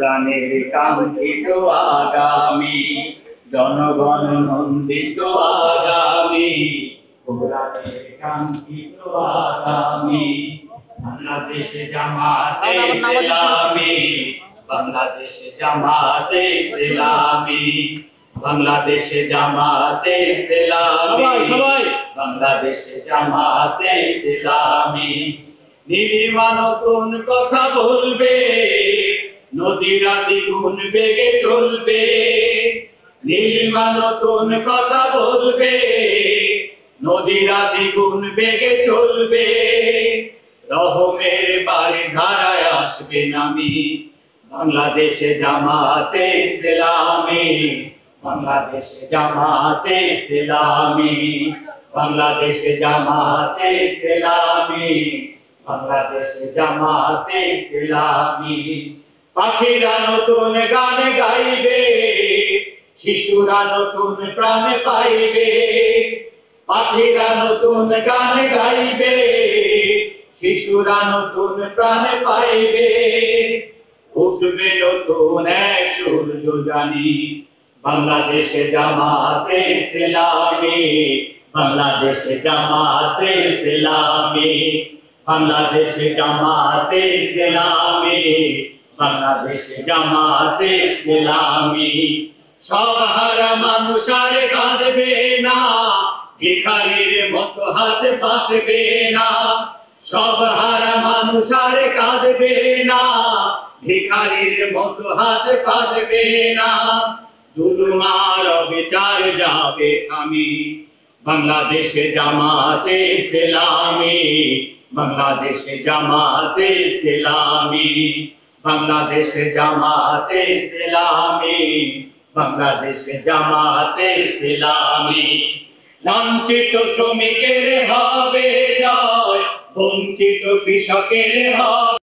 কোরআনের কাঙ্ক্ষিত আগামী, জনগণ নন্দিত আগামী, কোরআনের কাঙ্ক্ষিত আগামী। বাংলাদেশ জামাতে ইসলামী, বাংলাদেশ জামাতে ইসলামী, বাংলাদেশ জামাতে ইসলামী, বাংলাদেশ জামাতে ইসলামী। নীলিমা নতুন কথা বলবে, নদীরা দ্বিগুণ বেগে চলবে। নীলিমা নতুন কথা বলবে, নদীরা দ্বিগুণ বেগে চলবে। রহমের বাড়ি ধারায় আসবে নামি, বাংলাদেশে জামাতে ইসলামী, বাংলাদেশে জামাতে ইসলামী, বাংলাদেশে জামাতে ইসলামী, বাংলাদেশে জামাতে ইসলামী। পাখিরা নতুন গান গাইবে, শিশুরা নতুন প্রাণ পাইবে। পাখিরা নতুন গান গাইবে, শিশুরা নতুন প্রাণ পাইবে। উঠবে নতুন এক সূর্য জানি, বাংলাদেশে জামাতে ইসলামী, বাংলাদেশে জামাতে ইসলামী, বাংলাদেশে জামাতে ইসলামী, বাংলাদেশে জামাতে ইসলামী। সব হারা মানুষ আর কাঁদবে না, ভিখারির মতো হাত পাতবে না। সব হারা মানুষ আর কাঁদবে না, ভিখারির মতো হাত পাতবে না। জুলুম আর অবিচার যাবে থামি, বাংলাদেশে জামাতে ইসলামী, বাংলাদেশে জামাতে ইসলামী, বাংলাদেশে জামাতে ইসলামী, বাংলাদেশে জামাতে ইসলামী। লাঞ্ছিত শ্রমিকের হবে জয়, বঞ্চিত কৃষকের হবে